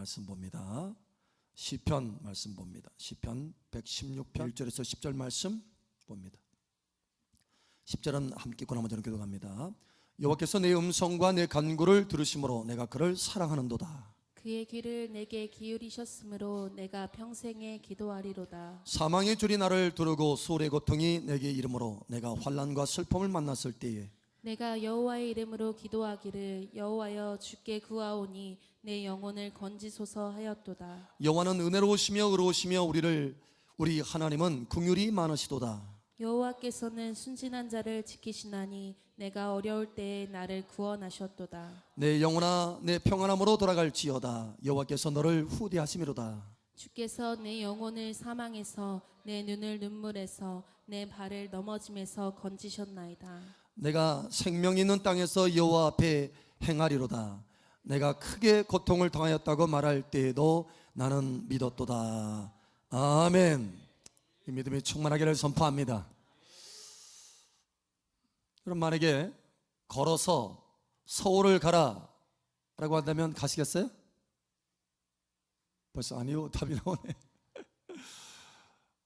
말씀 봅니다. 시편 말씀 봅니다. 시편 116편 1절에서 10절 말씀 봅니다. 10절은 함께 읽고 나머지는 교독합니다. 여호와께서 내 음성과 내 간구를 들으심으로 내가 그를 사랑하는도다. 그의 귀를 내게 기울이셨으므로 내가 평생에 기도하리로다. 사망의 줄이 나를 두르고 수월의 고통이 내게 이르므로 내가 환난과 슬픔을 만났을 때에 내가 여호와의 이름으로 기도하기를 여호와여 주께 구하오니 내 영혼을 건지소서 하였도다. 여호와는 은혜로우시며 의로우시며 우리 하나님은 긍휼이 많으시도다. 여호와께서는 순진한 자를 지키시나니 내가 어려울 때에 나를 구원하셨도다. 내 영혼아 내 평안함으로 돌아갈지어다. 여호와께서 너를 후대하심이로다. 주께서 내 영혼을 사망에서 내 눈을 눈물에서 내 발을 넘어짐에서 건지셨나이다. 내가 생명 있는 땅에서 여호와 앞에 행하리로다. 내가 크게 고통을 당하였다고 말할 때에도 나는 믿었도다. 아멘. 이 믿음이 충만하기를 선포합니다. 그럼 만약에 걸어서 서울을 가라 라고 한다면 가시겠어요? 벌써 아니요 답이 나오네.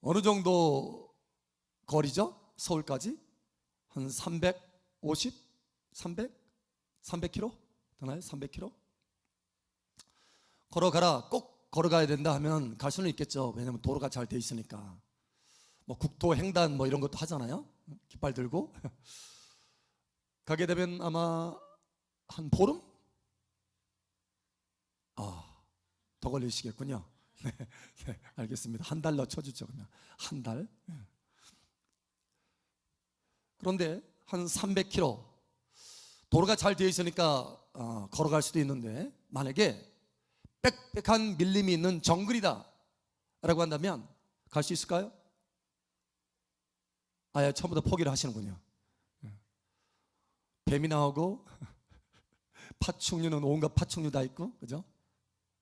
어느 정도 거리죠? 서울까지? 한 350? 300km? 되나요? 300km? 걸어가라, 꼭 걸어가야 된다 하면 갈 수는 있겠죠. 왜냐하면 도로가 잘 돼 있으니까. 뭐 국토 횡단 뭐 이런 것도 하잖아요. 깃발 들고 가게 되면 아마 한 보름? 더 걸리시겠군요. 네, 알겠습니다. 한 달 넣쳐주죠. 그냥 한 달. 그런데 한 300km 도로가 잘 되어 있으니까 걸어갈 수도 있는데 만약에 빽빽한 밀림이 있는 정글이다 라고 한다면 갈 수 있을까요? 아예 처음부터 포기를 하시는군요. 뱀이 나오고 파충류는 온갖 파충류 다 있고, 그죠?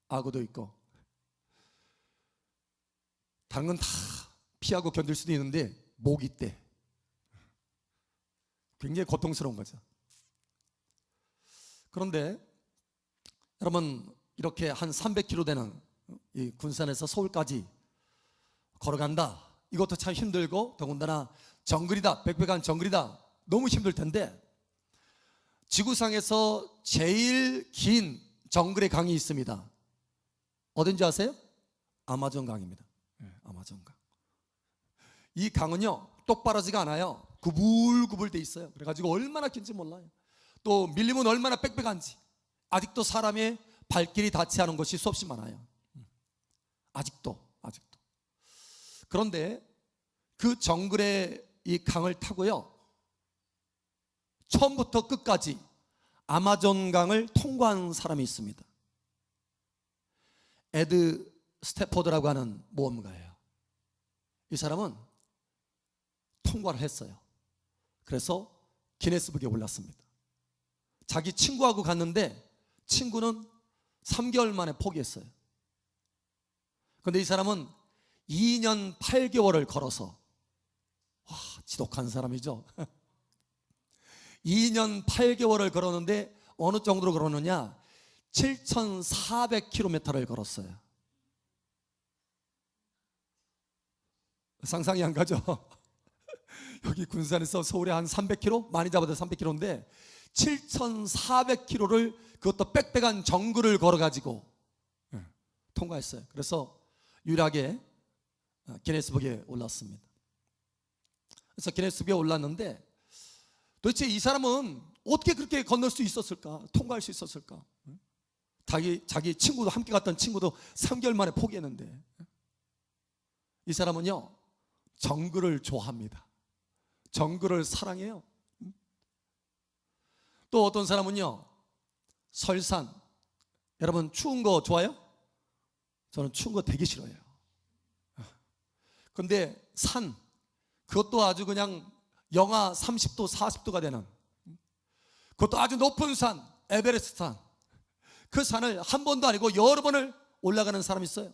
악어도 있고 다른 건 다 피하고 견딜 수도 있는데 모기 때 굉장히 고통스러운 거죠. 그런데 여러분 이렇게 한 300km 되는 이 군산에서 서울까지 걸어간다. 이것도 참 힘들고 더군다나 정글이다, 빽빽한 정글이다. 너무 힘들 텐데 지구상에서 제일 긴 정글의 강이 있습니다. 어딘지 아세요? 아마존 강입니다. 아마존 강. 이 강은요 똑바라지가 않아요. 구불구불 돼 있어요. 그래가지고 얼마나 긴지 몰라요. 또 밀림은 얼마나 빽빽한지. 아직도 사람의 발길이 닿지 않은 곳이 수없이 많아요. 아직도. 그런데 그 정글의 이 강을 타고요 처음부터 끝까지 아마존 강을 통과한 사람이 있습니다. 에드 스태포드라고 하는 모험가예요. 이 사람은 통과를 했어요. 그래서 기네스북에 올랐습니다. 자기 친구하고 갔는데 친구는 3개월 만에 포기했어요. 그런데 이 사람은 2년 8개월을 걸어서, 와, 지독한 사람이죠. 2년 8개월을 걸었는데 어느 정도로 걸었느냐? 7,400km를 걸었어요. 상상이 안 가죠? 여기 군산에서 서울에 한 300km? 많이 잡아도 300km인데 7,400km를 그것도 빽빽한 정글을 걸어가지고 통과했어요. 그래서 유일하게 기네스북에 올랐습니다. 그래서 기네스북에 올랐는데 도대체 이 사람은 어떻게 그렇게 건널 수 있었을까? 통과할 수 있었을까? 자기 친구도 함께 갔던 친구도 3개월 만에 포기했는데 이 사람은요 정글을 좋아합니다. 정글을 사랑해요. 또 어떤 사람은요 설산. 여러분 추운 거 좋아요? 저는 추운 거 되게 싫어해요. 근데 산, 그것도 아주 그냥 영하 30도 40도가 되는, 그것도 아주 높은 산, 에베레스트 산. 그 산을 한 번도 아니고 여러 번을 올라가는 사람이 있어요.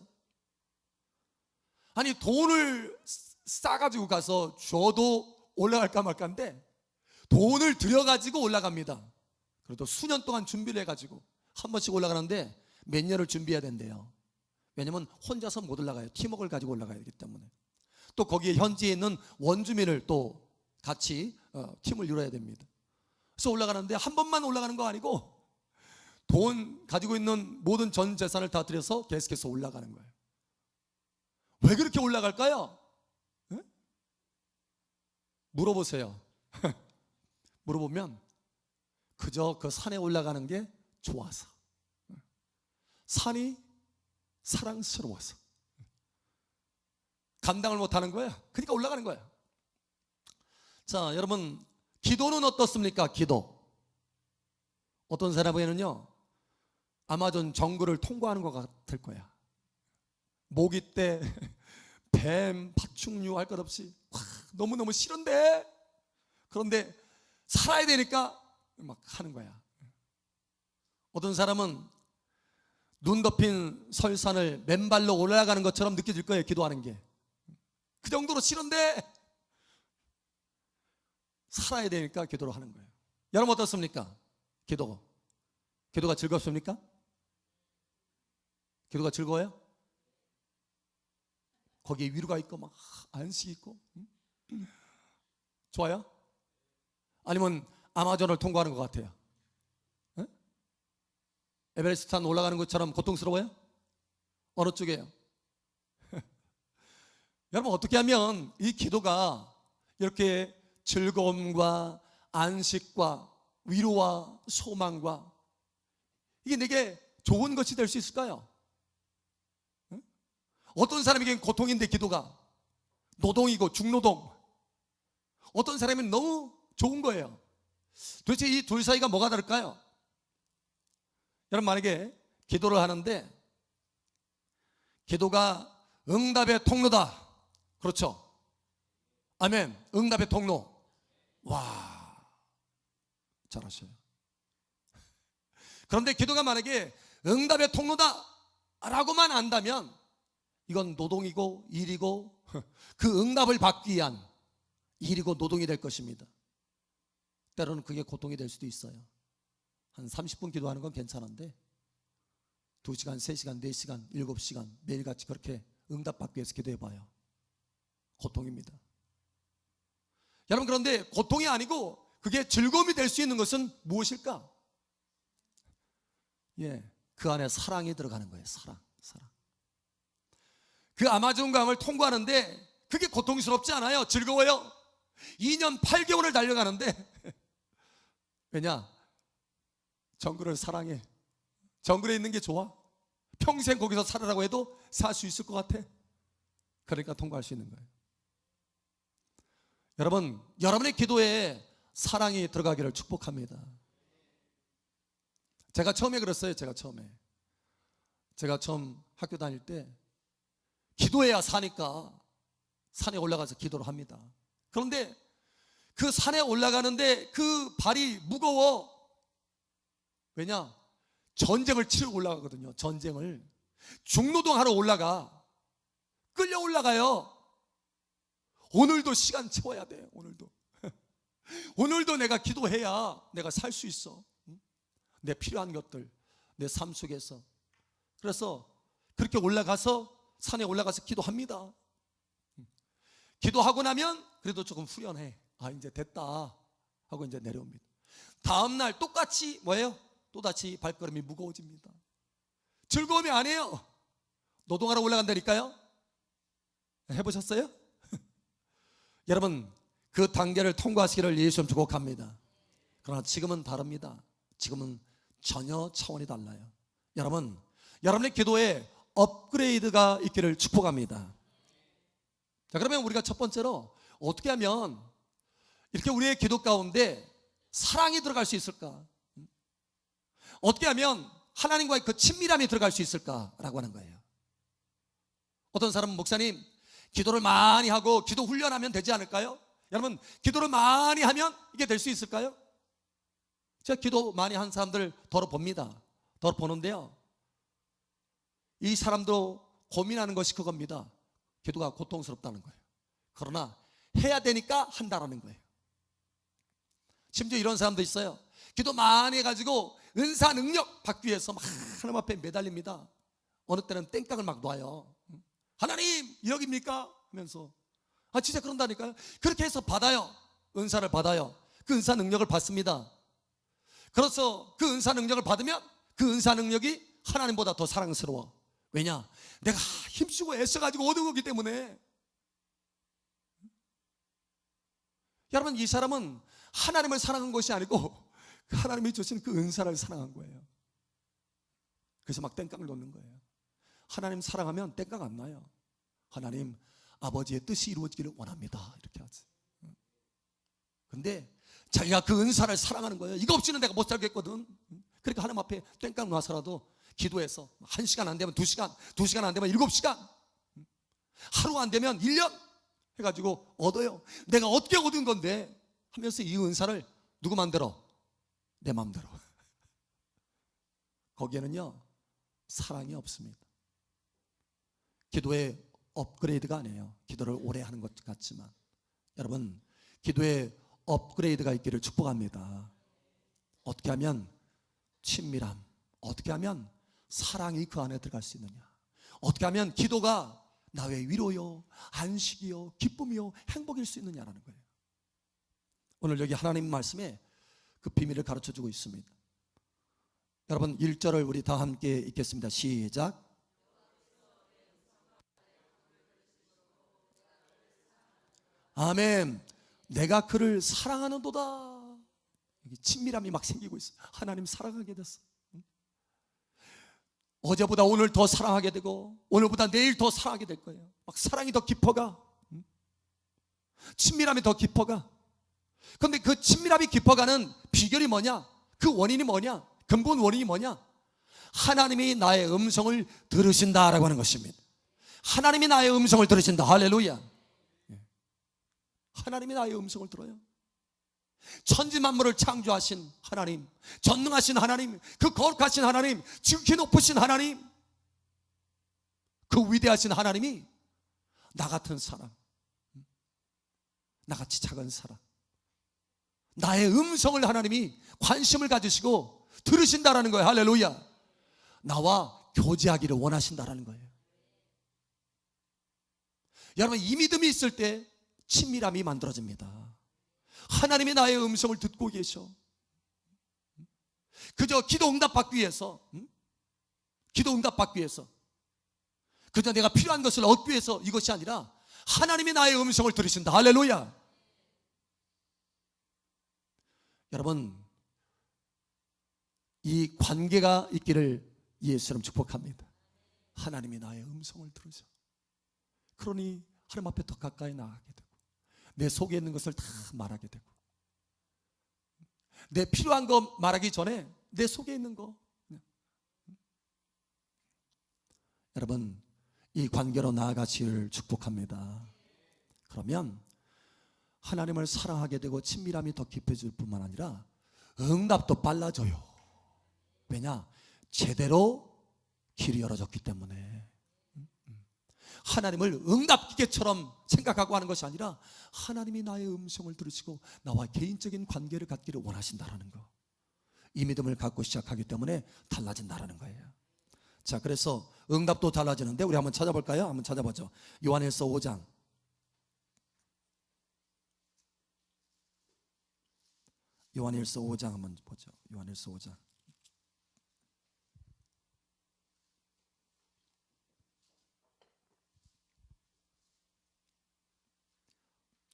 아니 돈을 싸가지고 가서 줘도 올라갈까 말까인데 돈을 들여가지고 올라갑니다. 그래도 수년 동안 준비를 해가지고 한 번씩 올라가는데 몇 년을 준비해야 된대요. 왜냐면 혼자서 못 올라가요. 팀워크를 가지고 올라가야 되기 때문에. 또 거기에 현지에 있는 원주민을 또 같이 팀을 이뤄야 됩니다. 그래서 올라가는데 한 번만 올라가는 거 아니고 돈 가지고 있는 모든 전 재산을 다 들여서 계속해서 올라가는 거예요. 왜 그렇게 올라갈까요? 네? 물어보세요. 물어보면 그저 그 산에 올라가는 게 좋아서, 산이 사랑스러워서, 감당을 못하는 거야. 그러니까 올라가는 거야. 자, 여러분, 기도는 어떻습니까? 기도. 어떤 사람에게는요, 아마존 정글을 통과하는 것 같을 거야. 모기떼, 뱀, 파충류 할 것 없이 너무너무 싫은데, 그런데 살아야 되니까 막 하는 거야. 어떤 사람은 눈 덮인 설산을 맨발로 올라가는 것처럼 느껴질 거예요. 기도하는 게. 그 정도로 싫은데 살아야 되니까 기도를 하는 거예요. 여러분 어떻습니까? 기도가 즐겁습니까? 기도가 즐거워요? 거기에 위로가 있고 막 안식이 있고 좋아요? 아니면 아마존을 통과하는 것 같아요? 에? 에베레스트 산 올라가는 것처럼 고통스러워요? 어느 쪽이에요? 여러분 어떻게 하면 이 기도가 이렇게 즐거움과 안식과 위로와 소망과 이게 내게 좋은 것이 될 수 있을까요? 어떤 사람에게는 고통인데 기도가 노동이고 중노동, 어떤 사람은 너무 좋은 거예요. 도대체 이 둘 사이가 뭐가 다를까요? 여러분 만약에 기도를 하는데 기도가 응답의 통로다. 그렇죠? 아멘. 응답의 통로. 와, 잘하셔요. 그런데 기도가 만약에 응답의 통로다 라고만 안다면 이건 노동이고 일이고 그 응답을 받기 위한 일이고 노동이 될 것입니다. 때로는 그게 고통이 될 수도 있어요. 한 30분 기도하는 건 괜찮은데 2시간, 3시간, 4시간, 7시간 매일같이 그렇게 응답받기 위해서 기도해봐요. 고통입니다. 여러분 그런데 고통이 아니고 그게 즐거움이 될 수 있는 것은 무엇일까? 그 안에 사랑이 들어가는 거예요. 사랑. 그 아마존 강을 통과하는데 그게 고통스럽지 않아요. 즐거워요. 2년 8개월을 달려가는데 왜냐? 정글을 사랑해. 정글에 있는 게 좋아. 평생 거기서 살으라고 해도 살 수 있을 것 같아. 그러니까 통과할 수 있는 거예요. 여러분, 여러분의 기도에 사랑이 들어가기를 축복합니다. 제가 처음에 그랬어요. 제가 처음 학교 다닐 때 기도해야 사니까 산에 올라가서 기도를 합니다. 그런데 그 산에 올라가는데 그 발이 무거워. 왜냐? 전쟁을 치러 올라가거든요. 전쟁을. 중노동하러 올라가. 끌려 올라가요. 오늘도 시간 채워야 돼. 오늘도 내가 기도해야 내가 살 수 있어. 내 필요한 것들, 내 삶 속에서. 그래서 그렇게 산에 올라가서 기도합니다. 기도하고 나면 그래도 조금 후련해. 이제 됐다 하고 이제 내려옵니다. 다음날 똑같이 뭐예요? 또다시 발걸음이 무거워집니다. 즐거움이 아니에요. 노동하러 올라간다니까요. 해보셨어요? 여러분 그 단계를 통과하시기를 예수님 축복합니다. 그러나 지금은 다릅니다. 지금은 전혀 차원이 달라요. 여러분, 여러분의 기도에 업그레이드가 있기를 축복합니다. 자, 그러면 우리가 첫 번째로 어떻게 하면 이렇게 우리의 기도 가운데 사랑이 들어갈 수 있을까? 어떻게 하면 하나님과의 그 친밀함이 들어갈 수 있을까라고 하는 거예요. 어떤 사람은 목사님 기도를 많이 하고 기도 훈련하면 되지 않을까요? 여러분 기도를 많이 하면 이게 될 수 있을까요? 제가 기도 많이 한 사람들 덜어봅니다. 덜어보는데요, 이 사람도 고민하는 것이 그겁니다. 기도가 고통스럽다는 거예요. 그러나 해야 되니까 한다라는 거예요. 심지어 이런 사람도 있어요. 기도 많이 해가지고 은사 능력 받기 위해서 막 하나님 앞에 매달립니다. 어느 때는 땡깡을 막 놔요. 하나님 1억입니까? 하면서 진짜 그런다니까요. 그렇게 해서 받아요. 은사를 받아요. 그 은사 능력을 받습니다. 그래서 그 은사 능력을 받으면 그 은사 능력이 하나님보다 더 사랑스러워. 왜냐? 내가 힘쓰고 애써가지고 얻은 거기 때문에. 여러분, 이 사람은 하나님을 사랑한 것이 아니고 하나님이 주신 그 은사를 사랑한 거예요. 그래서 막 땡깡을 놓는 거예요. 하나님 사랑하면 땡깡 안 나요. 하나님, 아버지의 뜻이 이루어지기를 원합니다. 이렇게 하지. 근데 자기가 그 은사를 사랑하는 거예요. 이거 없이는 내가 못 살겠거든. 그러니까 하나님 앞에 땡깡 놔서라도 기도해서 1시간 안 되면 2시간, 2시간 안 되면 7시간, 하루 안 되면 1년 해가지고 얻어요. 내가 어떻게 얻은 건데 하면서 이 은사를 누구 맘대로? 내 맘대로. 거기에는요 사랑이 없습니다. 기도의 업그레이드가 아니에요. 기도를 오래 하는 것 같지만 여러분, 기도에 업그레이드가 있기를 축복합니다. 어떻게 하면 친밀함, 어떻게 하면 사랑이 그 안에 들어갈 수 있느냐, 어떻게 하면 기도가 나의 위로요, 안식이요, 기쁨이요, 행복일 수 있느냐라는 거예요. 오늘 여기 하나님 말씀에 그 비밀을 가르쳐주고 있습니다. 여러분 1절을 우리 다 함께 읽겠습니다. 시작. 아멘. 내가 그를 사랑하는도다. 여기 친밀함이 막 생기고 있어요. 하나님 사랑하게 됐어. 어제보다 오늘 더 사랑하게 되고 오늘보다 내일 더 사랑하게 될 거예요. 막 사랑이 더 깊어가. 친밀함이 더 깊어가. 그런데 그 친밀함이 깊어가는 비결이 뭐냐? 그 원인이 뭐냐? 근본 원인이 뭐냐? 하나님이 나의 음성을 들으신다라고 하는 것입니다. 하나님이 나의 음성을 들으신다. 할렐루야. 하나님이 나의 음성을 들어요. 천지 만물을 창조하신 하나님, 전능하신 하나님, 그 거룩하신 하나님, 지극히 높으신 하나님, 그 위대하신 하나님이 나 같은 사람, 나같이 작은 사람, 나의 음성을 하나님이 관심을 가지시고 들으신다라는 거예요. 할렐루야. 나와 교제하기를 원하신다라는 거예요. 여러분, 이 믿음이 있을 때 친밀함이 만들어집니다. 하나님이 나의 음성을 듣고 계셔. 그저 기도 응답 받기 위해서, 기도 응답 받기 위해서, 그저 내가 필요한 것을 얻기 위해서 이것이 아니라 하나님이 나의 음성을 들으신다. 할렐루야. 여러분, 이 관계가 있기를 예수님 축복합니다. 하나님이 나의 음성을 들으셔. 그러니 하나님 앞에 더 가까이 나가게 되고 내 속에 있는 것을 다 말하게 되고 내 필요한 거 말하기 전에 내 속에 있는 거. 여러분, 이 관계로 나아가시기를 축복합니다. 그러면 하나님을 사랑하게 되고 친밀함이 더 깊어질 뿐만 아니라 응답도 빨라져요. 왜냐? 제대로 길이 열어졌기 때문에. 하나님을 응답기계처럼 생각하고 하는 것이 아니라 하나님이 나의 음성을 들으시고 나와 개인적인 관계를 갖기를 원하신다라는 거, 이 믿음을 갖고 시작하기 때문에 달라진다라는 거예요. 자, 그래서 응답도 달라지는데 우리 한번 찾아볼까요? 한번 찾아보죠. 요한일서 5장. 요한일서 5장 한번 보죠. 요한일서 5장.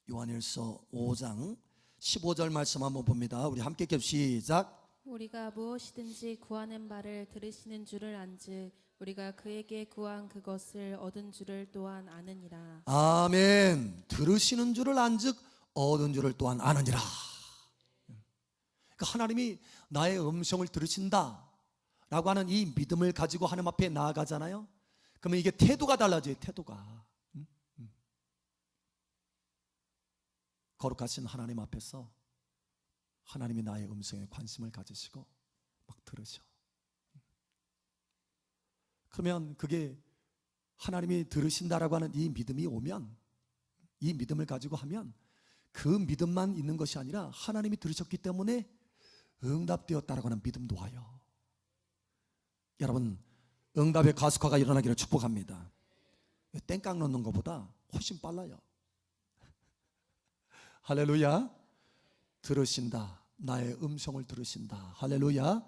요한일서 5장 15절 말씀 한번 봅니다. 우리 함께 시작. 우리가 무엇이든지 구하는 바를 들으시는 줄을 안즉 우리가 그에게 구한 그것을 얻은 줄을 또한 아느니라. 아멘. 들으시는 줄을 안즉 얻은 줄을 또한 아느니라. 그러니까 하나님이 나의 음성을 들으신다 라고 하는 이 믿음을 가지고 하나님 앞에 나아가잖아요. 그러면 이게 태도가 달라져요. 태도가. 거룩하신 하나님 앞에서 하나님이 나의 음성에 관심을 가지시고 막 들으셔. 그러면 그게 하나님이 들으신다라고 하는 이 믿음이 오면, 이 믿음을 가지고 하면 그 믿음만 있는 것이 아니라 하나님이 들으셨기 때문에 응답되었다라고 하는 믿음도 와요. 여러분, 응답의 가속화가 일어나기를 축복합니다. 땡깡 넣는 것보다 훨씬 빨라요. 할렐루야. 들으신다. 나의 음성을 들으신다. 할렐루야.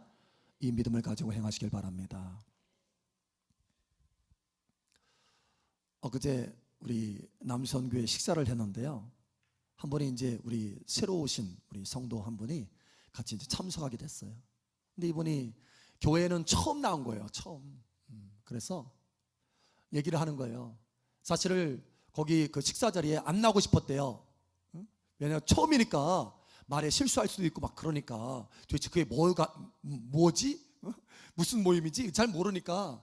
이 믿음을 가지고 행하시길 바랍니다. 엊그제 우리 남선교회 식사를 했는데요, 한 분이 이제 우리 새로 오신 우리 성도 한 분이 같이 이제 참석하게 됐어요. 근데 이분이 교회는 처음 나온 거예요. 처음. 그래서 얘기를 하는 거예요. 사실을 거기 그 식사 자리에 안 나오고 싶었대요. 왜냐면 처음이니까 말에 실수할 수도 있고 막 그러니까 도대체 그게 뭐지? 무슨 모임이지? 잘 모르니까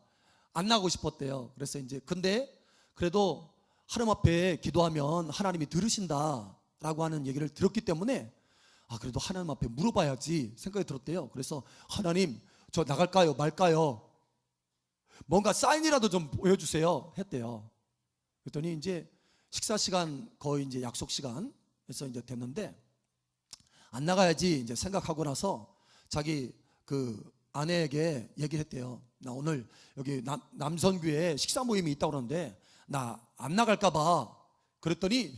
안 나가고 싶었대요. 그래서 이제 근데 그래도 하나님 앞에 기도하면 하나님이 들으신다라고 하는 얘기를 들었기 때문에 그래도 하나님 앞에 물어봐야지 생각이 들었대요. 그래서 하나님, 저 나갈까요? 말까요? 뭔가 사인이라도 좀 보여주세요 했대요. 그랬더니 이제 식사 시간 거의 이제 약속 시간에서 이제 됐는데 안 나가야지 이제 생각하고 나서 자기 그 아내에게 얘기를 했대요. 나 오늘 여기 남선교회에 식사 모임이 있다고 그러는데 나 안 나갈까 봐. 그랬더니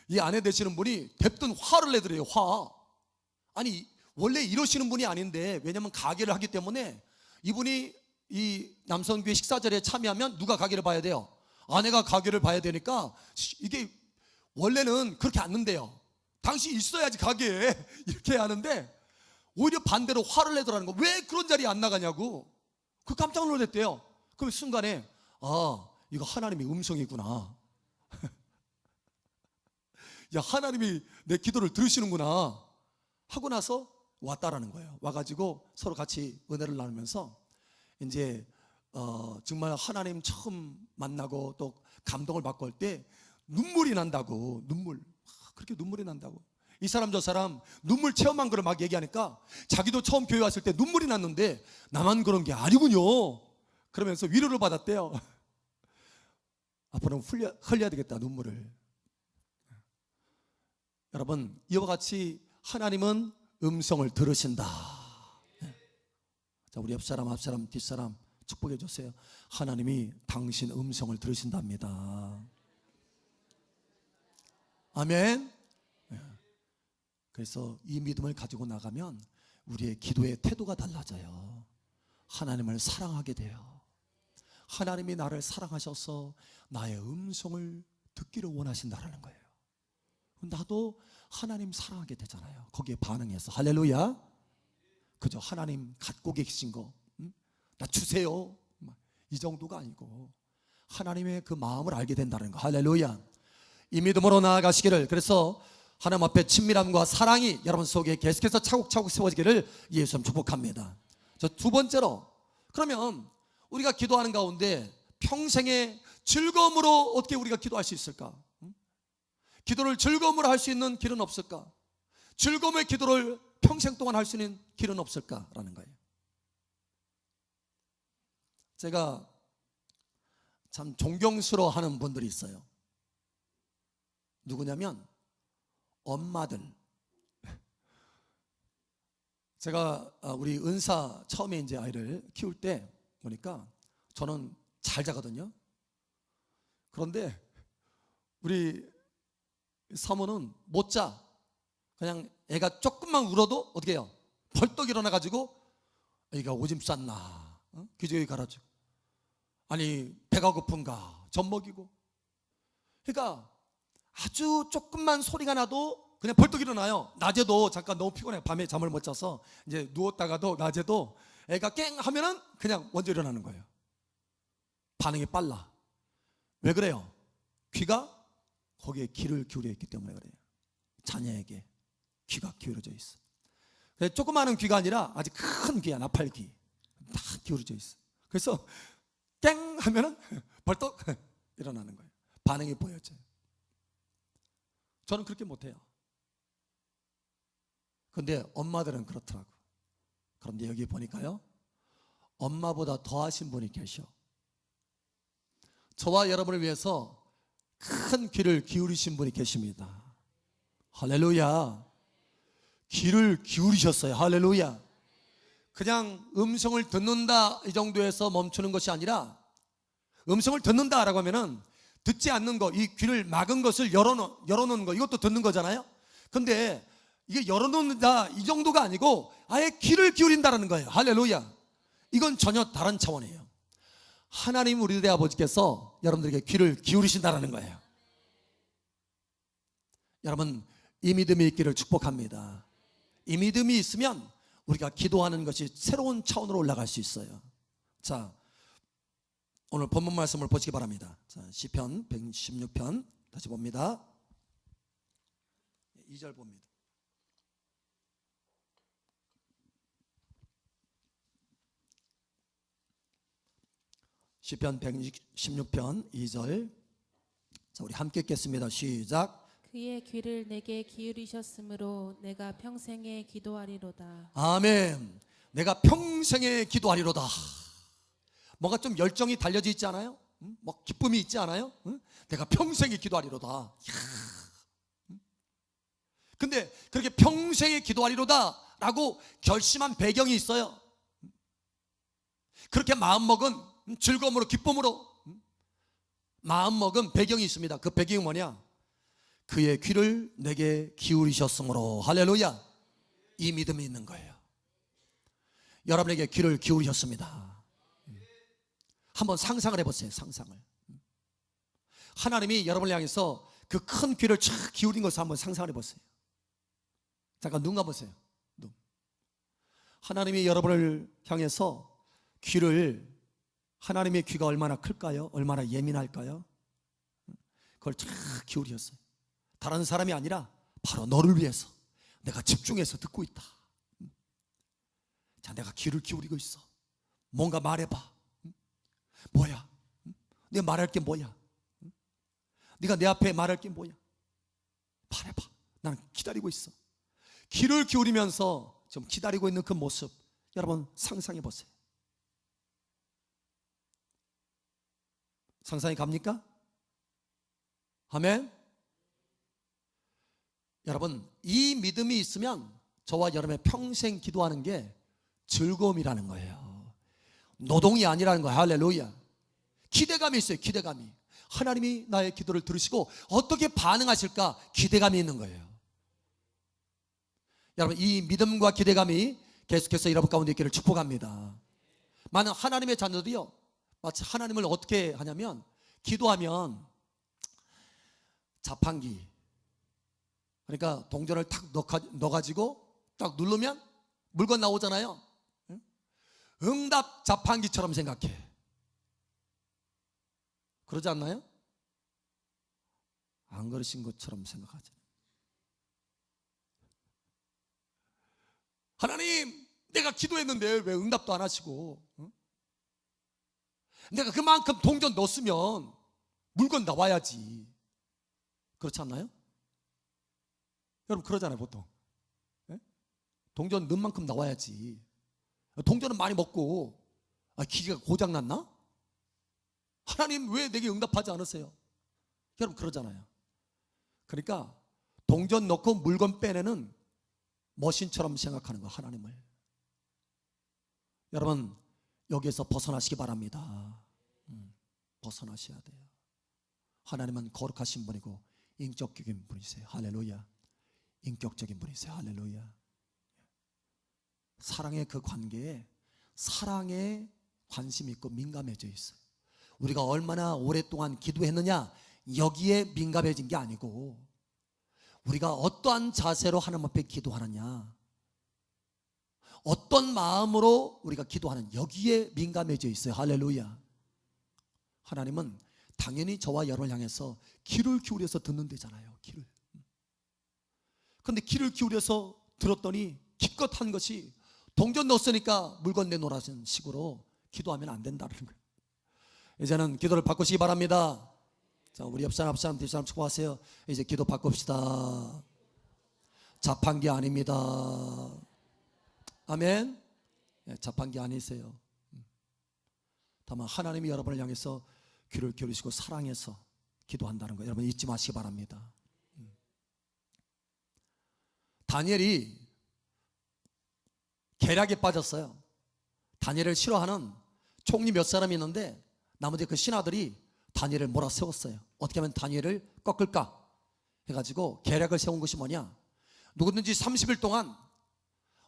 이 아내 되시는 분이 대뜸 화를 내더래요. 화. 아니 원래 이러시는 분이 아닌데, 왜냐면 가게를 하기 때문에 이분이 이 남선교회 식사 자리에 참여하면 누가 가게를 봐야 돼요? 아내가 가게를 봐야 되니까 이게 원래는 그렇게 않는데요. 당신 있어야지 가게에 이렇게 하는데 오히려 반대로 화를 내더라는 거. 왜 그런 자리에 안 나가냐고. 그 깜짝 놀랐대요. 그럼 순간에 이거 하나님의 음성이구나. 야, 하나님이 내 기도를 들으시는구나 하고 나서 왔다라는 거예요. 와가지고 서로 같이 은혜를 나누면서 이제 정말 하나님 처음 만나고 또 감동을 받고 할 때 눈물이 난다고. 그렇게 눈물이 난다고. 이 사람 저 사람 눈물 체험한 거를 막 얘기하니까 자기도 처음 교회 왔을 때 눈물이 났는데 나만 그런 게 아니군요 그러면서 위로를 받았대요. 앞으로는 흘려야 되겠다, 눈물을. 여러분, 이와 같이 하나님은 음성을 들으신다. 자, 우리 옆사람, 앞사람, 뒷사람 축복해 주세요. 하나님이 당신 음성을 들으신답니다. 아멘. 그래서 이 믿음을 가지고 나가면 우리의 기도의 태도가 달라져요. 하나님을 사랑하게 돼요. 하나님이 나를 사랑하셔서 나의 음성을 듣기를 원하신다라는 거예요. 나도 하나님 사랑하게 되잖아요. 거기에 반응해서. 할렐루야. 그저 하나님 갖고 계신 거, 나 주세요, 이 정도가 아니고 하나님의 그 마음을 알게 된다는 거. 할렐루야. 이 믿음으로 나아가시기를, 그래서 하나님 앞에 친밀함과 사랑이 여러분 속에 계속해서 차곡차곡 세워지기를 예수님 축복합니다. 저 두 번째로, 그러면 우리가 기도하는 가운데 평생의 즐거움으로 어떻게 우리가 기도할 수 있을까? 기도를 즐거움으로 할 수 있는 길은 없을까? 즐거움의 기도를 평생 동안 할 수 있는 길은 없을까라는 거예요. 제가 참 존경스러워하는 분들이 있어요. 누구냐면 엄마들. 제가 우리 은사 처음에 이제 아이를 키울 때 보니까 저는 잘 자거든요. 그런데 우리 사모는 못 자. 그냥 애가 조금만 울어도 어떻게 해요? 벌떡 일어나가지고 애가 오줌 쌌나, 기저귀 갈아주고, 아니 배가 고픈가 젖 먹이고. 그러니까 아주 조금만 소리가 나도 그냥 벌떡 일어나요. 낮에도 잠깐 너무 피곤해, 밤에 잠을 못 자서 이제 누웠다가도 낮에도 애가 깽 하면은 그냥 먼저 일어나는 거예요. 반응이 빨라. 왜 그래요? 귀가 거기에 귀를 기울여 있기 때문에 그래요. 자녀에게 귀가 기울어져 있어. 조그마한 귀가 아니라 아주 큰 귀야. 나팔귀 다 기울어져 있어. 그래서 땡 하면은 벌떡 일어나는 거예요. 반응이 보여져요. 저는 그렇게 못해요. 근데 엄마들은 그렇더라고. 그런데 여기 보니까요, 엄마보다 더 하신 분이 계셔. 저와 여러분을 위해서 큰 귀를 기울이신 분이 계십니다. 할렐루야. 귀를 기울이셨어요. 할렐루야. 그냥 음성을 듣는다 이 정도에서 멈추는 것이 아니라, 음성을 듣는다라고 하면은 듣지 않는 거, 이 귀를 막은 것을 열어놓는 거, 이것도 듣는 거잖아요. 근데 이게 열어놓는다 이 정도가 아니고 아예 귀를 기울인다라는 거예요. 할렐루야. 이건 전혀 다른 차원이에요. 하나님 우리 의 아버지께서 여러분들에게 귀를 기울이신다라는 거예요. 여러분, 이 믿음이 있기를 축복합니다. 이 믿음이 있으면 우리가 기도하는 것이 새로운 차원으로 올라갈 수 있어요. 자, 오늘 본문 말씀을 보시기 바랍니다. 자, 시편 116편 다시 봅니다. 2절 봅니다. 시편 116편 2절. 자, 우리 함께 읽겠습니다. 시작. 그의 귀를 내게 기울이셨으므로 내가 평생에 기도하리로다. 아멘. 내가 평생에 기도하리로다. 뭔가 좀 열정이 달려져 있지 않아요? 뭐 기쁨이 있지 않아요? 내가 평생에 기도하리로다. 근데 그렇게 평생에 기도하리로다 라고 결심한 배경이 있어요. 그렇게 마음먹은 즐거움으로, 기쁨으로 마음먹은 배경이 있습니다. 그 배경이 뭐냐? 그의 귀를 내게 기울이셨으므로. 할렐루야. 이 믿음이 있는 거예요. 여러분에게 귀를 기울이셨습니다. 한번 상상을 해보세요. 상상을. 하나님이 여러분을 향해서 그 큰 귀를 쫙 기울인 것을 한번 상상을 해보세요. 잠깐 눈 감으세요. 눈. 하나님이 여러분을 향해서 귀를, 하나님의 귀가 얼마나 클까요? 얼마나 예민할까요? 그걸 쫙 기울이셨어요. 다른 사람이 아니라 바로 너를 위해서 내가 집중해서 듣고 있다. 자, 내가 귀를 기울이고 있어. 뭔가 말해봐. 뭐야? 내가 말할 게 뭐야? 네가 내 앞에 말할 게 뭐야? 말해봐. 나는 기다리고 있어. 귀를 기울이면서 좀 기다리고 있는 그 모습, 여러분 상상해 보세요. 상상이 갑니까? 아멘. 여러분, 이 믿음이 있으면 저와 여러분의 평생 기도하는 게 즐거움이라는 거예요. 노동이 아니라는 거예요. 할렐루야. 기대감이 있어요. 기대감이. 하나님이 나의 기도를 들으시고 어떻게 반응하실까 기대감이 있는 거예요. 여러분, 이 믿음과 기대감이 계속해서 여러분 가운데 있기를 축복합니다. 많은 하나님의 자녀들이요, 마치 하나님을 어떻게 하냐면, 기도하면 자판기, 그러니까 동전을 탁 넣어가지고 딱 누르면 물건 나오잖아요. 응답 자판기처럼 생각해. 그러지 않나요? 안 그러신 것처럼 생각하죠. 하나님, 내가 기도했는데 왜 응답도 안 하시고, 내가 그만큼 동전 넣었으면 물건 나와야지. 그렇지 않나요? 여러분 그러잖아요 보통. 동전 넣은 만큼 나와야지. 동전은 많이 먹고 기계가 고장났나? 하나님 왜 내게 응답하지 않으세요? 여러분 그러잖아요. 그러니까 동전 넣고 물건 빼내는 머신처럼 생각하는 거, 하나님을. 여러분 여기에서 벗어나시기 바랍니다. 벗어나셔야 돼요. 하나님은 거룩하신 분이고 인격적인 분이세요. 할렐루야. 인격적인 분이세요. 할렐루야. 사랑의 그 관계에 사랑에 관심 있고 민감해져 있어요. 우리가 얼마나 오랫동안 기도했느냐 여기에 민감해진 게 아니고, 우리가 어떠한 자세로 하나님 앞에 기도하느냐, 어떤 마음으로 우리가 기도하는, 여기에 민감해져 있어요. 할렐루야. 하나님은 당연히 저와 여러분을 향해서 귀를 기울여서 듣는 데잖아요. 귀를. 그런데 귀를 기울여서 들었더니 기껏 한 것이 동전 넣었으니까 물건 내놓으라는 식으로 기도하면 안 된다는 거예요. 이제는 기도를 바꾸시기 바랍니다. 자, 우리 옆 사람, 뒷 사람 축복하세요. 이제 기도 바꿉시다. 자판기 아닙니다. 아멘. 자판기 아니세요. 다만 하나님이 여러분을 향해서 귀를 기울이시고 사랑해서 기도한다는 거, 여러분 잊지 마시기 바랍니다. 다니엘이 계략에 빠졌어요. 다니엘을 싫어하는 총리 몇 사람이 있는데 나머지 그 신하들이 다니엘을 몰아세웠어요. 어떻게 하면 다니엘을 꺾을까 해가지고 계략을 세운 것이 뭐냐, 누구든지 30일 동안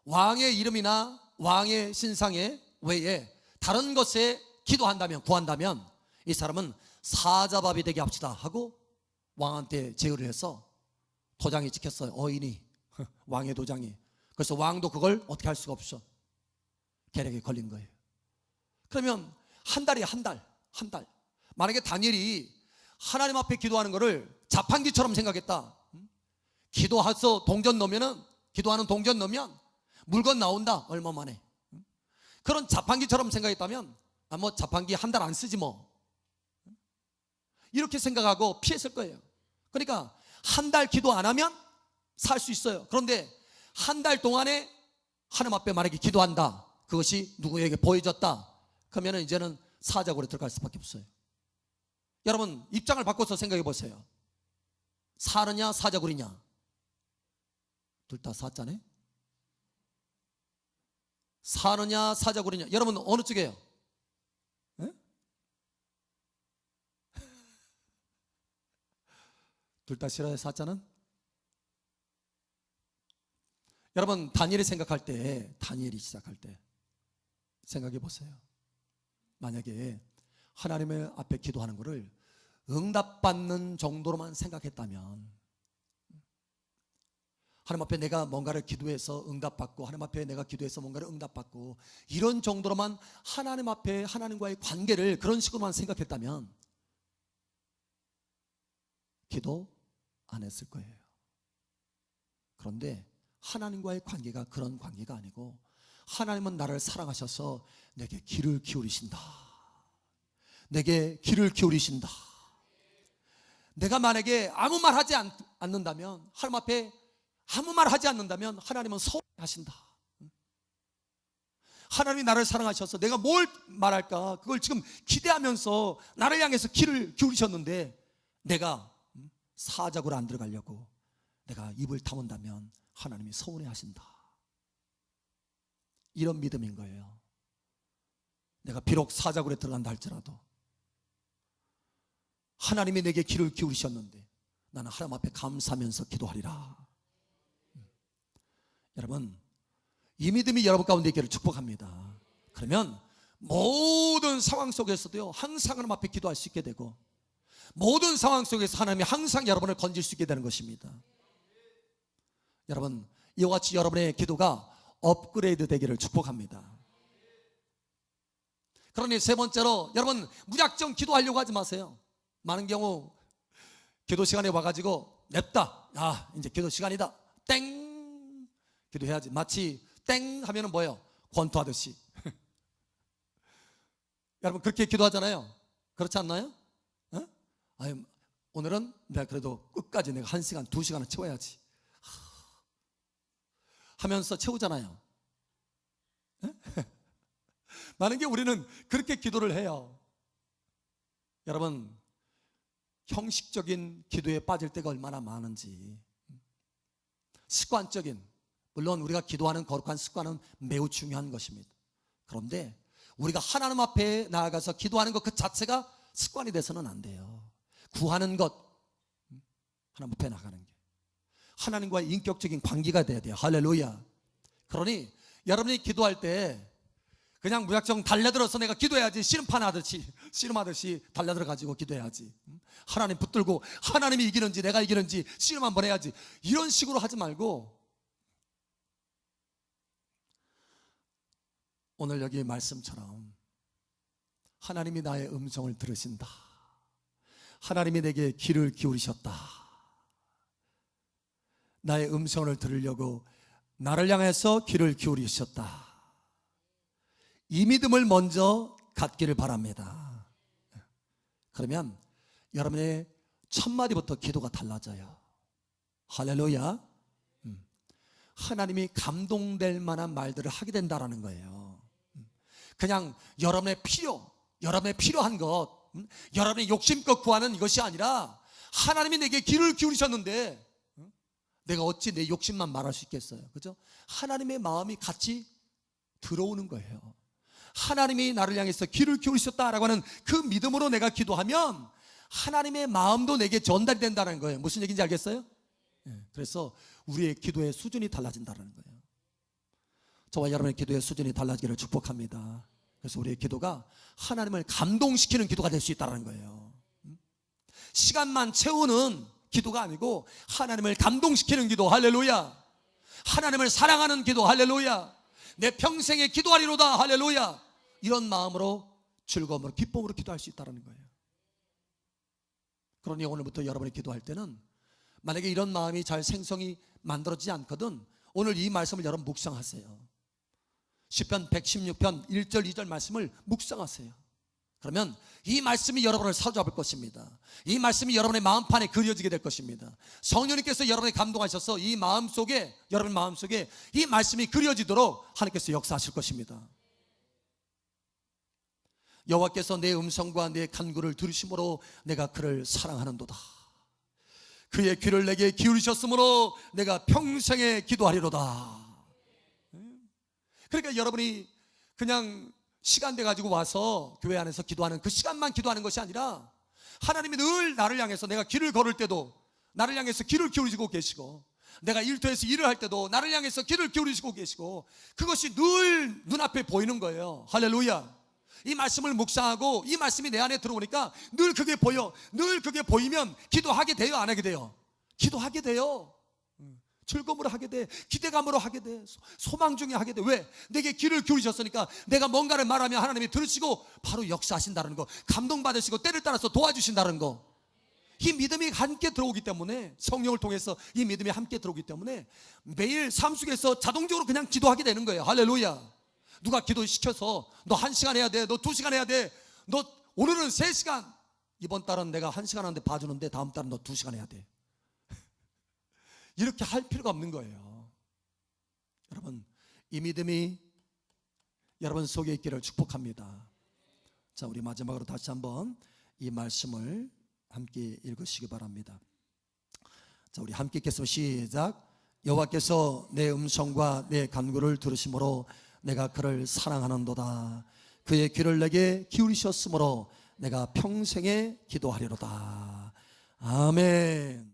왕의 이름이나 왕의 신상에 외에 다른 것에 기도한다면, 구한다면 이 사람은 사자밥이 되게 합시다 하고 왕한테 제의를 해서 도장이 찍혔어요. 어인이 왕의 도장이. 그래서 왕도 그걸 어떻게 할 수가 없어. 계략에 걸린 거예요. 그러면 한 달이에요. 한 달. 만약에 다니엘이 하나님 앞에 기도하는 거를 자판기처럼 생각했다. 기도해서 동전 넣으면은, 기도하는 동전 넣으면 물건 나온다. 얼마 만에. 그런 자판기처럼 생각했다면 뭐 자판기 한 달 안 쓰지 뭐, 이렇게 생각하고 피했을 거예요. 그러니까 한 달 기도 안 하면 살 수 있어요. 그런데 한 달 동안에 하나님 앞에 만약에 기도한다, 그것이 누구에게 보여졌다, 그러면 이제는 사자굴에 들어갈 수밖에 없어요. 여러분 입장을 바꿔서 생각해 보세요. 사느냐 사자굴이냐? 둘 다 사자네. 사느냐 사자굴이냐? 여러분 어느 쪽이에요? 둘 다 싫어요, 사자는? 여러분 다니엘이 생각할 때, 다니엘이 시작할 때 생각해 보세요. 만약에 하나님의 앞에 기도하는 것을 응답받는 정도로만 생각했다면, 하나님 앞에 내가 뭔가를 기도해서 응답받고, 하나님 앞에 내가 기도해서 뭔가를 응답받고, 이런 정도로만 하나님 앞에 하나님과의 관계를 그런 식으로만 생각했다면 기도 안 했을 거예요. 그런데 하나님과의 관계가 그런 관계가 아니고, 하나님은 나를 사랑하셔서 내게 귀를 기울이신다. 내게 귀를 기울이신다. 내가 만약에 아무 말 하지 않는다면, 하나님 앞에 아무 말 하지 않는다면 하나님은 서운해하신다. 하나님이 나를 사랑하셔서 내가 뭘 말할까, 그걸 지금 기대하면서 나를 향해서 귀를 기울이셨는데 내가 사자굴에 안 들어가려고 내가 입을 다문다면 하나님이 서운해하신다. 이런 믿음인 거예요. 내가 비록 사자굴에 들어간다 할지라도 하나님이 내게 귀를 기울이셨는데 나는 하나님 앞에 감사하면서 기도하리라. 여러분 이 믿음이 여러분 가운데 있기를 축복합니다. 그러면 모든 상황 속에서도요, 항상 하나님 앞에 기도할 수 있게 되고, 모든 상황 속에서 하나님이 항상 여러분을 건질 수 있게 되는 것입니다. 여러분 이와 같이 여러분의 기도가 업그레이드 되기를 축복합니다. 그러니 세 번째로, 여러분 무작정 기도하려고 하지 마세요. 많은 경우 기도 시간에 와가지고 냅다, 이제 기도 시간이다, 땡 기도해야지. 마치 땡 하면은 뭐예요? 권투하듯이. 여러분 그렇게 기도하잖아요. 그렇지 않나요? 오늘은 내가 그래도 끝까지 내가 1시간 2시간은 채워야지 하면서 채우잖아요. 많은 게 우리는 그렇게 기도를 해요. 여러분 형식적인 기도에 빠질 때가 얼마나 많은지, 습관적인, 물론 우리가 기도하는 거룩한 습관은 매우 중요한 것입니다. 그런데 우리가 하나님 앞에 나아가서 기도하는 것 그 자체가 습관이 돼서는 안 돼요. 구하는 것, 하나님 앞에 나가는 게 하나님과의 인격적인 관계가 돼야 돼요. 할렐루야. 그러니 여러분이 기도할 때 그냥 무작정 달려들어서 내가 기도해야지, 씨름하듯이 달려들어 가지고 기도해야지, 하나님 붙들고 하나님이 이기는지 내가 이기는지 씨름 한번 해야지, 이런 식으로 하지 말고, 오늘 여기 말씀처럼 하나님이 나의 음성을 들으신다, 하나님이 내게 귀를 기울이셨다, 나의 음성을 들으려고 나를 향해서 귀를 기울이셨다, 이 믿음을 먼저 갖기를 바랍니다. 그러면 여러분의 첫 마디부터 기도가 달라져요. 할렐루야. 하나님이 감동될 만한 말들을 하게 된다라는 거예요. 그냥 여러분의 필요한 것, 여러분의 욕심껏 구하는 이것이 아니라, 하나님이 내게 귀를 기울이셨는데 내가 어찌 내 욕심만 말할 수 있겠어요? 그죠? 하나님의 마음이 같이 들어오는 거예요. 하나님이 나를 향해서 귀를 기울이셨다라고 하는 그 믿음으로 내가 기도하면 하나님의 마음도 내게 전달이 된다는 거예요. 무슨 얘기인지 알겠어요? 그래서 우리의 기도의 수준이 달라진다는 거예요. 저와 여러분의 기도의 수준이 달라지기를 축복합니다. 그래서 우리의 기도가 하나님을 감동시키는 기도가 될 수 있다는 거예요. 시간만 채우는 기도가 아니고 하나님을 감동시키는 기도, 할렐루야. 하나님을 사랑하는 기도, 할렐루야. 내 평생에 기도하리로다, 할렐루야. 이런 마음으로 즐거움으로 기쁨으로 기도할 수 있다는 거예요. 그러니 오늘부터 여러분이 기도할 때는 만약에 이런 마음이 잘 생성이 만들어지지 않거든 오늘 이 말씀을 여러분 묵상하세요. 시편 116편 1절 2절 말씀을 묵상하세요. 그러면 이 말씀이 여러분을 사로잡을 것입니다. 이 말씀이 여러분의 마음판에 그려지게 될 것입니다. 성령님께서 여러분을 감동하셔서 이 마음속에, 여러분 마음속에 이 말씀이 그려지도록 하나님께서 역사하실 것입니다. 여호와께서 내 음성과 내 간구를 들으심으로 내가 그를 사랑하는도다. 그의 귀를 내게 기울이셨으므로 내가 평생에 기도하리로다. 그러니까 여러분이 그냥 시간 돼 가지고 와서 교회 안에서 기도하는 그 시간만 기도하는 것이 아니라 하나님이 늘 나를 향해서 내가 길을 걸을 때도 나를 향해서 귀를 기울이시고 계시고 내가 일터에서 일을 할 때도 나를 향해서 귀를 기울이시고 계시고 그것이 늘 눈앞에 보이는 거예요. 할렐루야. 이 말씀을 묵상하고 이 말씀이 내 안에 들어오니까 늘 그게 보여. 늘 그게 보이면 기도하게 돼요, 안 하게 돼요? 기도하게 돼요. 즐거움으로 하게 돼. 기대감으로 하게 돼. 소망 중에 하게 돼. 왜? 내게 귀를 기울이셨으니까 내가 뭔가를 말하면 하나님이 들으시고 바로 역사하신다는 거, 감동받으시고 때를 따라서 도와주신다는 거. 이 믿음이 함께 들어오기 때문에, 성령을 통해서 이 믿음이 함께 들어오기 때문에 매일 삶 속에서 자동적으로 그냥 기도하게 되는 거예요. 할렐루야. 누가 기도시켜서 너 1시간 해야 돼, 너 2시간 해야 돼, 너 오늘은 3시간, 이번 달은 내가 1시간 하는데 봐주는데 다음 달은 너 2시간 해야 돼. 이렇게 할 필요가 없는 거예요. 여러분, 이 믿음이 여러분 속에 있기를 축복합니다. 자, 우리 마지막으로 다시 한번 이 말씀을 함께 읽으시기 바랍니다. 자, 우리 함께 읽겠습니다. 시작. 여호와께서 내 음성과 내 간구를 들으심으로 내가 그를 사랑하는도다. 그의 귀를 내게 기울이셨으므로 내가 평생에 기도하리로다. 아멘.